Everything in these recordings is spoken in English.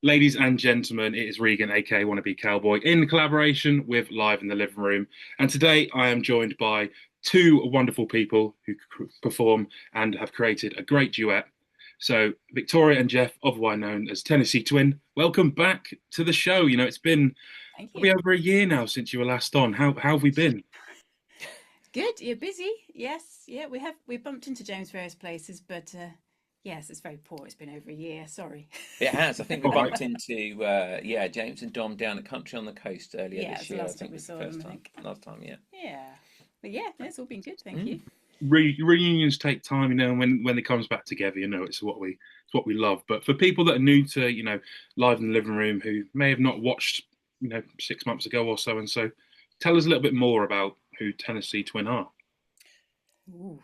Ladies and gentlemen, it is Regan, aka Wannabe Cowboy, in collaboration with Live in the Living Room. And today I am joined by two wonderful people who perform and have created a great duet. So, Victoria and Jeff, otherwise known as Tennessee Twin, welcome back to the show. It's been Thank you. probably over a year now since you were last on. How have we been? Good. You're busy. Yes. Yeah. We bumped into James various places, but yes, it's very poor. It's been over a year. Sorry. It has. I think we All right. bumped into James and Dom down at Country on the Coast earlier Yeah, it's this the year. I last time think we was the saw them, first I time. think. Last time, yeah. Yeah. But yeah, it's all been good. Thank Mm. you. Reunions take time, and when it comes back together, it's what we love. But for people that are new to, Live in the Living Room, who may have not watched, 6 months ago or so, and so, tell us a little bit more about who Tennessee Twin are. Ooh.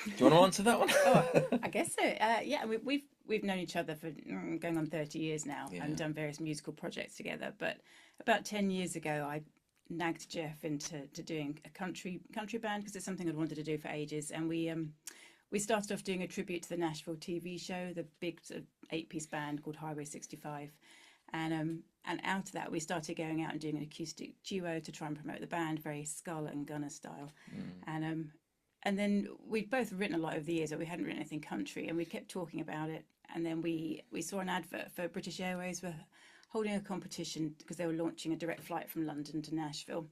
Do you want to answer that Oh, one? I guess so. Yeah, we've known each other for going on 30 years now and Yeah. done various musical projects together. But about 10 years ago, I nagged Jeff into doing a country band because it's something I'd wanted to do for ages. And we started off doing a tribute to the Nashville TV show, the big sort of eight-piece band called Highway 65. And out of that, we started going out and doing an acoustic duo to try and promote the band, very Scarlet and Gunner style. Mm. And then we'd both written a lot over the years, but we hadn't written anything country, and we kept talking about it. And then we saw an advert for British Airways were holding a competition because they were launching a direct flight from London to Nashville,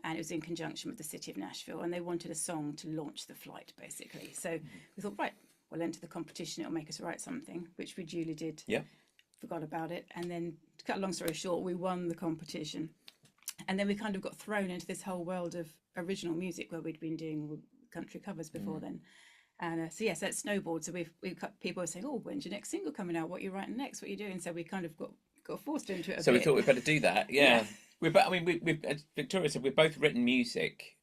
and it was in conjunction with the city of Nashville, and they wanted a song to launch the flight, basically. So we thought, right, we'll enter the competition. It'll make us write something, which we duly did. Yeah. Forgot about it, and then to cut a long story short, we won the competition, and then we kind of got thrown into this whole world of original music where we'd been doing country covers before Mm. then. And so yes, that snowboard. So we've got people were saying, "Oh, when's your next single coming out? What are you writing next? What are you doing?" So we kind of got forced into it a So we bit. thought we'd better do that. Yeah, Yeah. I mean, as Victoria said, we've both written music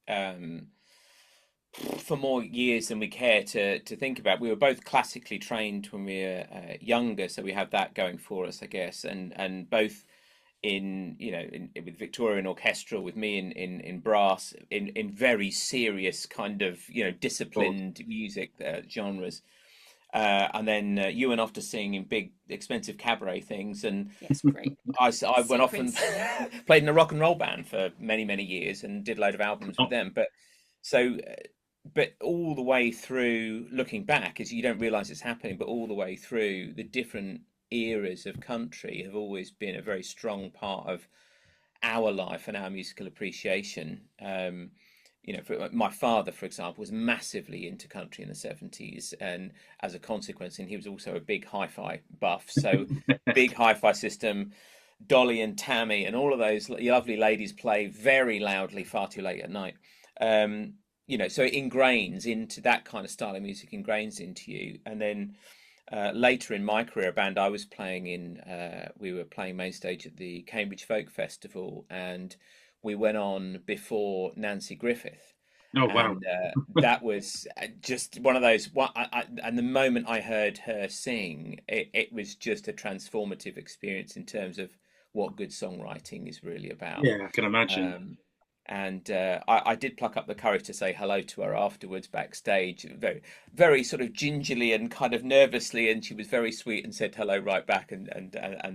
for more years than we care to think about. We were both classically trained when we were younger, so we have that going for us, I guess. And both with Victoria in orchestral, with me in brass, in very serious kind of Cool. disciplined music genres. And then you went off to sing in big expensive cabaret things, and yes, great I went off and sequence. played in a rock and roll band for many years and did a load of albums with Oh, them. So but all the way through, looking back, is you don't realize it's happening, but all the way through, the different eras of country have always been a very strong part of our life and our musical appreciation. My father, for example, was massively into country in the 70s, and as a consequence, and he was also a big hi-fi buff. So big hi-fi system, Dolly and Tammy, and all of those lovely ladies play very loudly, far too late at night. So it ingrains into that kind of style of music, ingrains into you. And then later in my career, a band I was playing in, we were playing main stage at the Cambridge Folk Festival, and we went on before Nancy Griffith. oh wow. And that was just one of those. And the moment I heard her sing, it was just a transformative experience in terms of what good songwriting is really about. Yeah, I can imagine. Um, and I did pluck up the courage to say hello to her afterwards backstage, very, very sort of gingerly and kind of nervously, and she was very sweet and said hello right back, and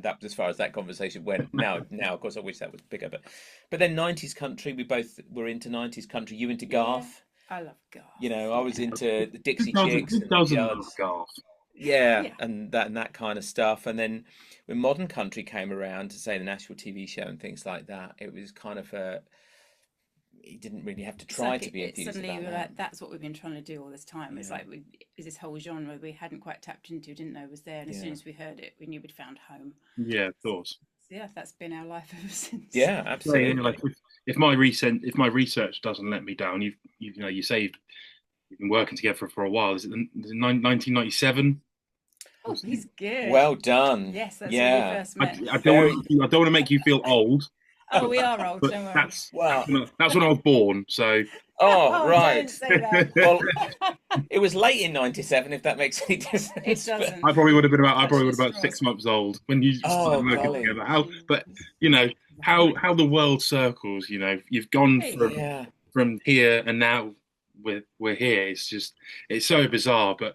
that was as far as that conversation went. Now, of course, I wish that was bigger, but then '90s country, we both were into '90s country. You into Yeah, Garth? I love Garth. I was Yeah, into the Who Dixie doesn't? Chicks Who and the doesn't love Yards. Garth? Yeah, yeah. and that kind of stuff. And then when modern country came around, to say the Nashville TV show and things like that, it was kind of a he didn't really have to It's try like to be it enthused suddenly about we were that. like, that's what we've been trying to do all this time. It's Yeah, like is this whole genre we hadn't quite tapped into, didn't know was there, and as soon yeah, as we heard it, we knew we'd found home. Yeah, of course. So yeah, that's been our life ever since. yeah, Yeah, yeah, like absolutely. if my research doesn't let me down, you say you've been working together for a while. Is it 1997? Oh, he's good. Well done. Yes, that's when we Yeah, first I, met. I don't want very to I don't want to make you feel old, Oh, but we are old, but don't worry. that's well. when I was born. So Oh, Oh, don't right. say that. Well, it was late in '97, if that makes any It difference. But doesn't. I Touch probably the would have about straws. 6 months old when you started oh, working golly, together. But you know Right. how the world circles. You've gone Hey. from here and now we're here. It's so bizarre, but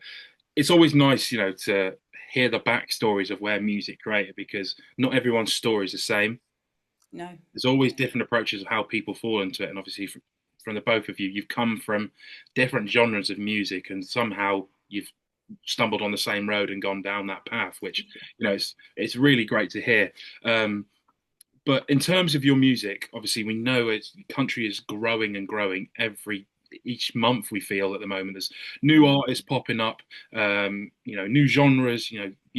it's always nice, to hear the backstories of where music created, because not everyone's story is the same. No. There's always different approaches of how people fall into it, and obviously from the both of you, you've come from different genres of music, and somehow you've stumbled on the same road and gone down that path, which it's really great to hear. But in terms of your music, obviously we know country is growing and growing each month. We feel at the moment there's new artists popping up, new genres.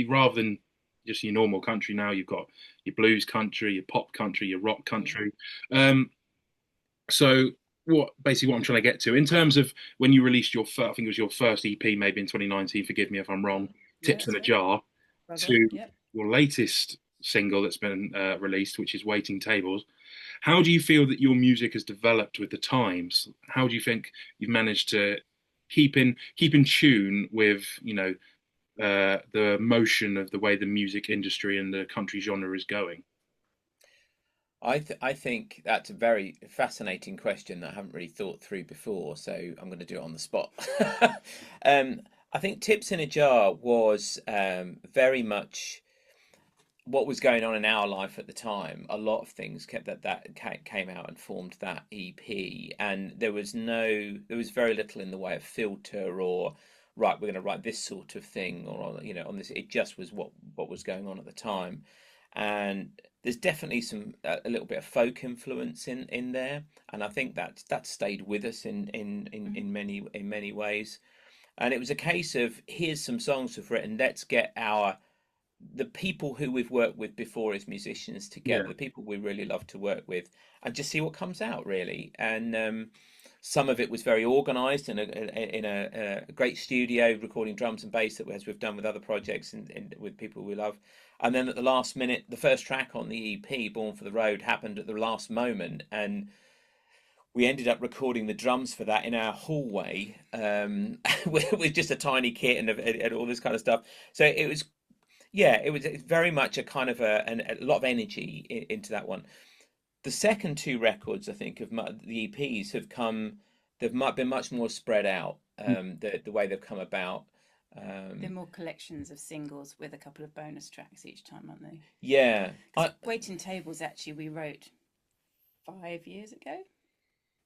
Rather than just your normal country, now you've got your blues country, your pop country, your rock country. So what I'm trying to get to in terms of when you released your I think it was your first EP, maybe in 2019. Forgive me if I'm wrong. Tips in a Jar, to your latest single that's been released, which is Waiting Tables. How do you feel that your music has developed with the times? How do you think you've managed to keep in tune with the motion of the way the music industry and the country genre is going? I think that's a very fascinating question that I haven't really thought through before, so I'm going to do it on the spot. I think Tips in a Jar was very much what was going on in our life at the time. A lot of things that came out and formed that EP, and there was very little in the way of filter or right, we're going to write this sort of thing, or on this. It just was what was going on at the time, and there's definitely a little bit of folk influence in there, and I think that stayed with us in many ways. And it was a case of, here's some songs we've written, let's get the people who we've worked with before as musicians together, the people we really love to work with, and just see what comes out, really. And some of it was very organized in a great studio, recording drums and bass, as we've done with other projects and with people we love. And then at the last minute, the first track on the EP, Born for the Road, happened at the last moment, and we ended up recording the drums for that in our hallway with just a tiny kit and all this kind of stuff. So it was very much a kind of a lot of energy into that one. The second two records, I think, of the EPs they've been much more spread out, the way they've come about. They're more collections of singles with a couple of bonus tracks each time, aren't they? Yeah. Waiting Tables, actually, we wrote 5 years ago.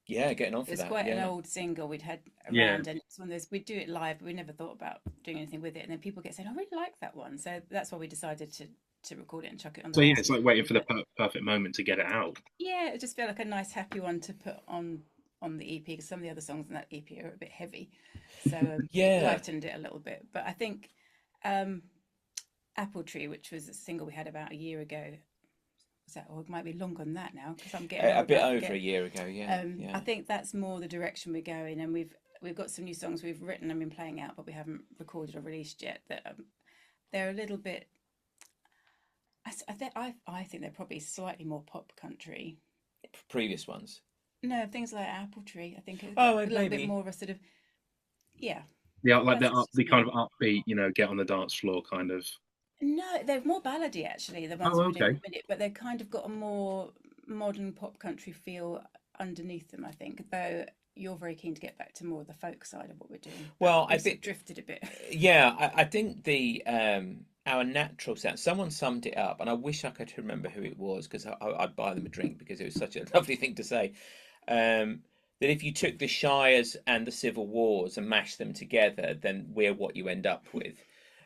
Yeah, getting on for that. It's quite an old single we'd had around, and it's one of those, we'd do it live, but we never thought about doing anything with it. And then people get saying, I really like that one. So that's why we decided to record it and chuck it on the So it's like waiting for the perfect moment to get it out. Yeah, it just felt like a nice, happy one to put on the EP, because some of the other songs in that EP are a bit heavy. So it lightened it a little bit. But I think Apple Tree, which was a single we had about a year ago, or it might be longer than that now, because I'm getting a bit over a year ago. I think that's more the direction we're going, and we've got some new songs we've written and been playing out, but we haven't recorded or released yet. That they're a little bit. I think they're probably slightly more pop country. Previous ones. No, things like Apple Tree, I think, a little bit more of a sort of like the kind of upbeat, get on the dance floor kind of. No, they're more ballady, actually, the ones we're doing at the minute, but they've kind of got a more modern pop country feel underneath them, I think, though you're very keen to get back to more of the folk side of what we're doing. Well, I think drifted a bit. Yeah, I think our natural sound, someone summed it up, and I wish I could remember who it was, because I'd buy them a drink, because it was such a lovely thing to say. That if you took the Shires and the Civil Wars and mashed them together, then we're what you end up with.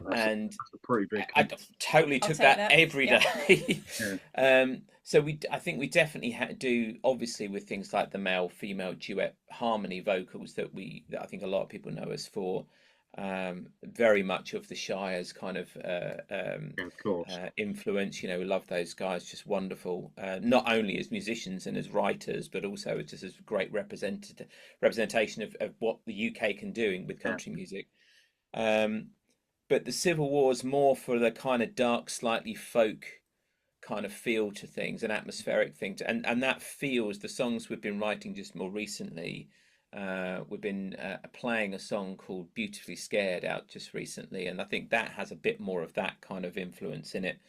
That's a pretty big. I totally took that every day. So I think we definitely do, obviously, with things like the male-female duet harmony vocals that I think a lot of people know us for. Very much of the Shires kind of influence. We love those guys, just wonderful. Not only as musicians and as writers, but also just as great representation of what the UK can do with country music. But the Civil War's more for the kind of dark, slightly folk kind of feel to things, an atmospheric thing, and that feels the songs we've been writing just more recently. We've been playing a song called Beautifully Scared out just recently, and I think that has a bit more of that kind of influence in it.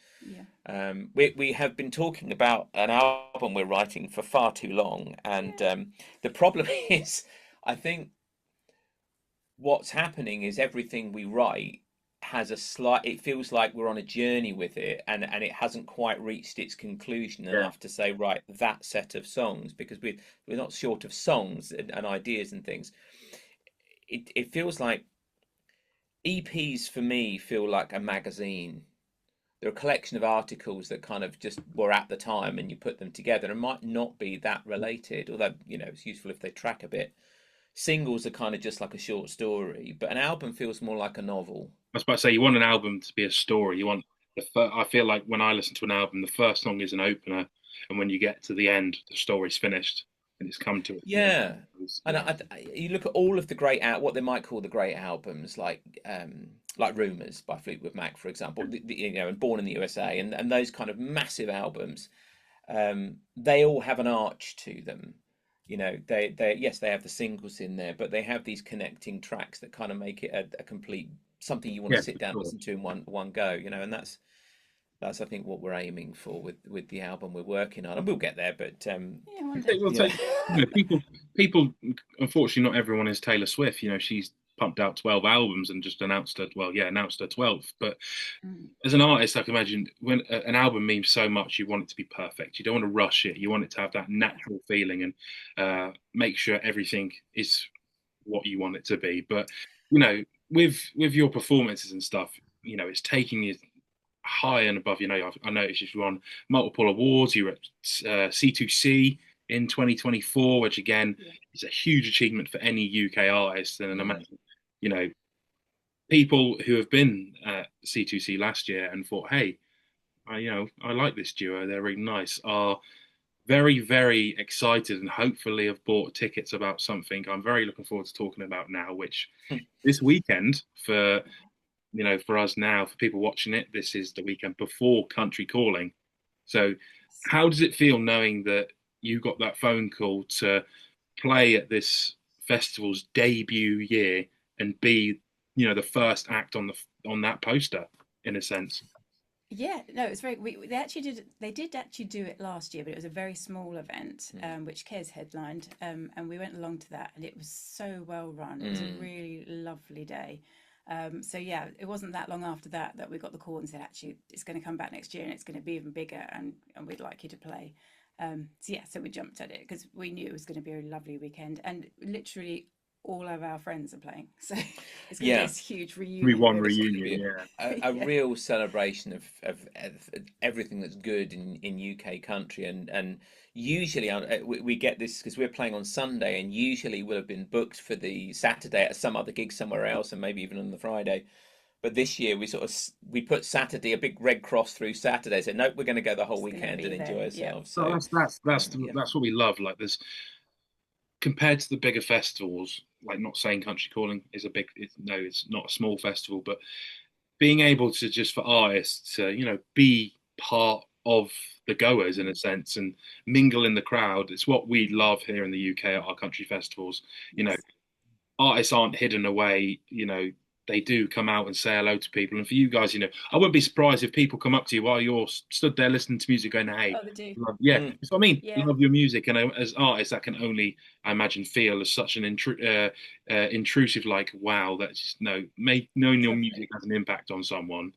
We have been talking about an album we're writing for far too long, and the problem is, I think what's happening is everything we write has a slight, it feels like we're on a journey with it, and it hasn't quite reached its conclusion Yeah. enough to say, right, that set of songs, because we're not short of songs and ideas and things. It feels like EPs for me feel like a magazine. They're a collection of articles that kind of just were at the time, and you put them together and might not be that related, although, you know, it's useful if they track a bit. Singles are kind of just like a short story, but an album feels more like a novel. I was about to say, you want an album to be a story. You want I feel like when I listen to an album, the first song is an opener, and when you get to the end, the story's finished and it's come to it. Yeah. And Yeah. you look at all of the great what they might call the great albums, like Rumours by Fleetwood Mac, for example, you know, and Born in the USA, and those kind of massive albums. They all have an arch to them. You know, they yes, they have the singles in there, but they have these connecting tracks that kind of make it a complete something you want Yeah, to sit for down and sure. listen to in one go. You know, and that's I think what we're aiming for with the album we're working on, and we'll get there. But Yeah, one day. Well, yeah, you know, people. Unfortunately, not everyone is Taylor Swift. You know, she's pumped out 12 albums and just announced her. Well, yeah, announced her 12th. But Mm. as an artist, I can imagine when an album means so much, you want it to be perfect. You don't want to rush it. You want it to have that Yeah. natural feeling and make sure everything is what you want it to be. But you know, with your performances and stuff, you know, it's taking you high and above. You know, I noticed you've won multiple awards. You were at C2C in 2024, which again Yeah. is a huge achievement for any UK artist. And mm, imagine, you know, people who have been at C2C last year and thought, hey, you know, I like this duo. They're really nice. Are very, very excited and hopefully have bought tickets about something I'm very looking forward to talking about now, which this weekend for, you know, for us now, for people watching it, this is the weekend before Country Calling. So how does it feel knowing that you got that phone call to play at this festival's debut year and be, you know, the first act on that poster in a sense? Yeah, no, it's very. They actually did. They did actually do it last year, but it was a very small event, mm, which Kez headlined, and we went along to that, and it was so well run. It was a mm. really lovely day. So yeah, it wasn't that long after that that we got the call and said, actually, it's going to come back next year, and it's going to be even bigger, and we'd like you to play. So yeah, so we jumped at it because we knew it was going to be a lovely weekend, and literally all of our friends are playing, so it's going to be Yeah. this huge We reunion, won It's really. going to reunion, be yeah. a Yeah. real celebration of everything that's good in UK country, and usually we get this because we're playing on Sunday, and usually we'll have been booked for the Saturday at some other gig somewhere else, and maybe even on the Friday. But this year we put Saturday, a big red cross through Saturday, said nope, we're going to go the whole Just going to weekend and be there. enjoy Yeah. ourselves. So So yeah, that's what we love. Like there's compared to the bigger festivals, like not saying Country Calling is a big, no, it's not a small festival, but being able to just for artists to, you know, be part of the goers in a Mm. sense and mingle in the crowd. It's what we love here in the UK at our country festivals. You know, Yes. artists aren't hidden away, you know, they do come out and say hello to people. And for you guys, you know, I wouldn't be surprised if people come up to you while you're stood there listening to music going, hey, Oh, they do. yeah, mm, that's what I mean. Yeah. Love your music. And as artists, that can only, I imagine, feel as such an intrusive, like, wow, that's just, no, knowing your music Definitely. has an impact on someone.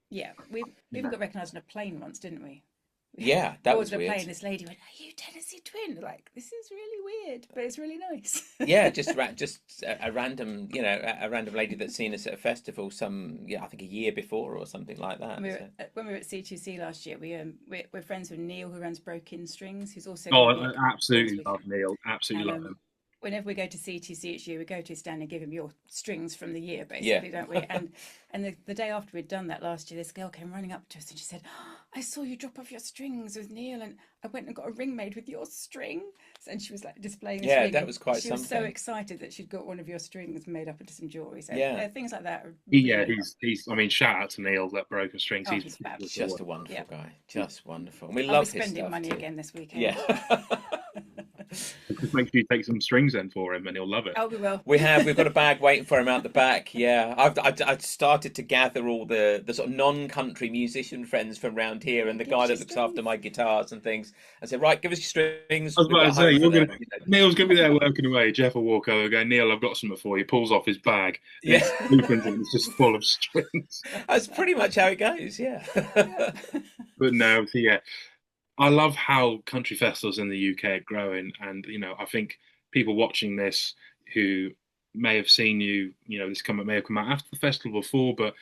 Yeah. We even got recognised on a plane once, didn't we? yeah, that was Boarded a weird. plane. This lady went, "Are you Tennessee Twin?" Like, this is really weird, but it's really nice. Yeah, just a random, you know, a random lady that's seen us at a festival I think a year before or something like that. We were, So when we were at C2C last year, we're friends with Neil, who runs Broken Strings, who's also Oh, going to be I at this absolutely love weekend. Neil. Absolutely And love him. whenever we go to CTC each year, we go to his stand and give him your strings from the year, yeah, basically, don't we? And the day after we'd done that last year, this girl came running up to us and she said, "Oh, I saw you drop off your strings with Neil, and I went and got a ring made with your string." And she was like displaying this yeah, ring, that and was quite she was so something. excited that she'd got one of your strings made up into some jewelry. So Yeah, things like that are Yeah, really he's. I mean, shout out to Neil that Broken Strings. oh, He's he's fab. ridiculous at just work. a Yeah, wonderful guy, just wonderful. And we I'll be love his spending stuff money too. again this weekend. Yeah. Just make sure you take some strings then for him, and he'll love it. Oh, we will. We've got a bag waiting for him out the back. Yeah, I've started to gather all the sort of non-country musician friends from around here, and the Give guy us that your looks after strings. my guitars and things. I said, right, give us your strings. I was We've about to got say, home for them. Neil's gonna be there working away. Jeff will walk over and go, Neil, I've got something for you. He pulls off his bag, and Yeah, he opens it, and it's just full of strings. that's pretty much how it goes. Yeah. Yeah. But no, so yeah, I love how country festivals in the UK are growing, and I think people watching this who may have seen you, this may have come out after the festival before, but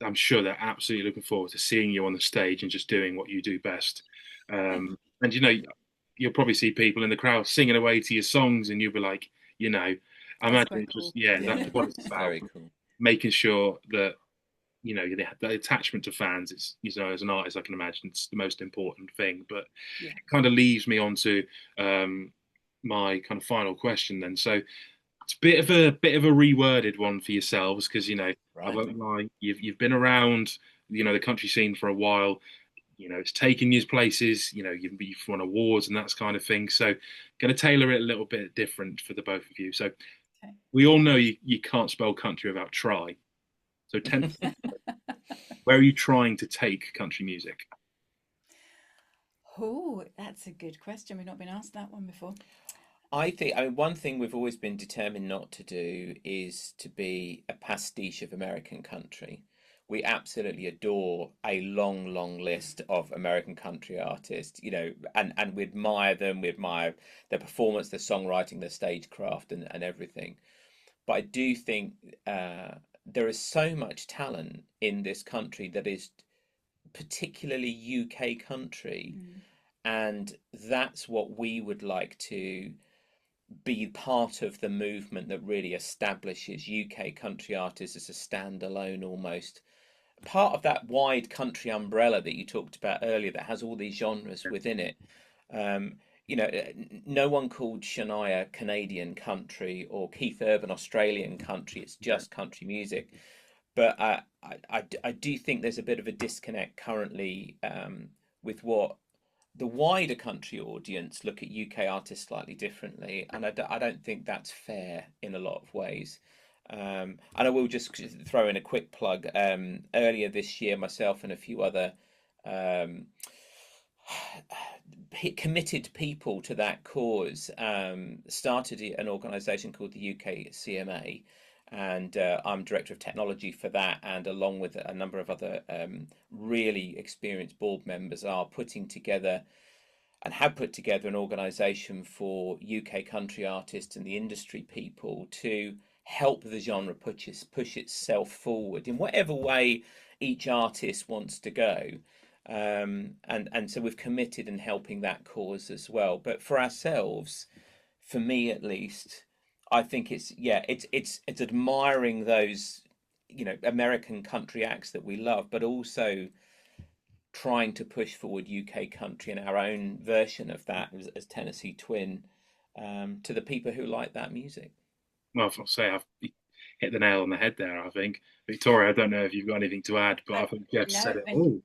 I'm sure they're absolutely looking forward to seeing you on the stage and just doing what you do best. And you'll probably see people in the crowd singing away to your songs, and you'll be like, I That's imagine quite it's just cool. Yeah, that's what it's it's about, very cool. making sure that the attachment to fans. It's as an artist, I can imagine it's the most important thing. But Yeah. it kind of leaves me on to my kind of final question then. So it's a bit of a reworded one for yourselves because I Right. won't lie, you've been around the country scene for a while. It's taken you places. You've won awards and that kind of thing. So going to tailor it a little bit different for the both of you. So Okay. we all know you can't spell country without try. So where are you trying to take country music? Oh, that's a good question. We've not been asked that one before. I mean, one thing we've always been determined not to do is to be a pastiche of American country. We absolutely adore a long, long list of American country artists, and we admire them. We admire their performance, their songwriting, their stagecraft, and everything. But I do think there is so much talent in this country that is particularly UK country, Mm. and that's what we would like to be part of the movement that really establishes UK country artists as a standalone almost part of that wide country umbrella that you talked about earlier that has all these genres within it. Um, no one called Shania Canadian country or Keith Urban Australian country. It's just country music. But I do think there's a bit of a disconnect currently with what the wider country audience look at UK artists slightly differently, and I don't think that's fair in a lot of ways. And I will just throw in a quick plug. Earlier this year, myself and a few other um, committed people to that cause started an organisation called the UK CMA, and I'm director of technology for that. And along with a number of other really experienced board members, are putting together and have put together an organisation for UK country artists and the industry people to help the genre push itself forward in whatever way each artist wants to go. And so we've committed in helping that cause as well. But for ourselves, for me at least, I think it's admiring those American country acts that we love, but also trying to push forward UK country and our own version of that as Tennessee Twin to the people who like that music. Well, I'll say I've hit the nail on the head there. I think Victoria. I don't know if you've got anything to add, but I think Jeff said No, it and all.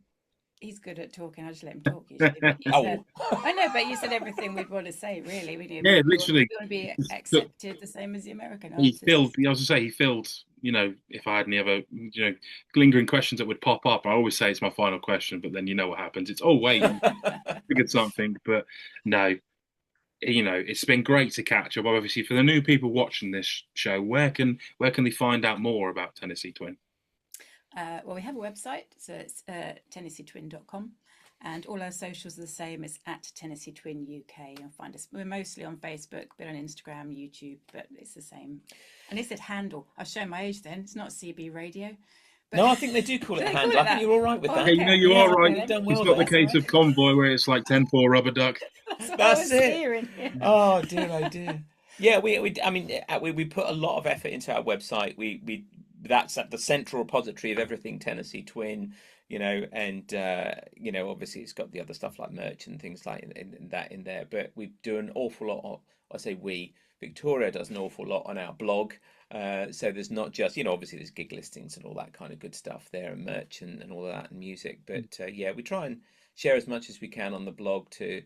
he's good at talking. I just let him talk usually. But you said, Oh, I know, but you said everything we'd want to say. Really, Yeah, we want literally. to be accepted the same as the American He artists. filled. I was to say he filled. If I had any other, lingering questions that would pop up, I always say it's my final question, but then you know what happens. It's wait, you figured something, but no. It's been great to catch up. Obviously, for the new people watching this show, where can they find out more about Tennessee Twin? Well, we have a website, so it's tennesseetwin.com, and all our socials are the same. It's at Tennessee Twin UK. You'll find us. We're mostly on Facebook, a bit on Instagram, YouTube, but it's the same. And it said handle. I'll show my age then. It's not CB Radio. But no, I think they do call it Do they handle. call it I think that? you're all right with Oh, that. Yeah, okay. you Yeah, are okay right. then. You've done It's well not the there. case of Convoy where it's like 10-4 rubber duck. That's what That's I was it. hearing. Yeah. Oh dear, oh dear. Yeah, we put a lot of effort into our website. That's at the central repository of everything Tennessee Twin, and obviously it's got the other stuff like merch and things like in there. But we do an awful lot of, I say we, Victoria does an awful lot on our blog. So there's not just, obviously there's gig listings and all that kind of good stuff there, and merch and all of that and music. But yeah, we try and share as much as we can on the blog to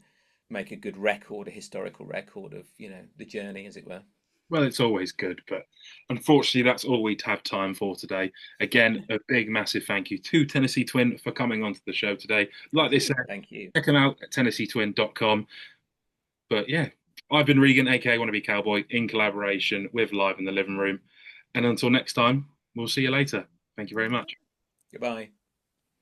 make a good record, a historical record of, the journey, as it were. Well, it's always good, but unfortunately, that's all we have time for today. Again, a big, massive thank you to Tennessee Twin for coming onto the show today. Like they said, Thank you. check them out at tennesseetwin.com. But yeah, I've been Regan, aka Wannabe Cowboy, in collaboration with Live in the Living Room. And until next time, we'll see you later. Thank you very much. Goodbye.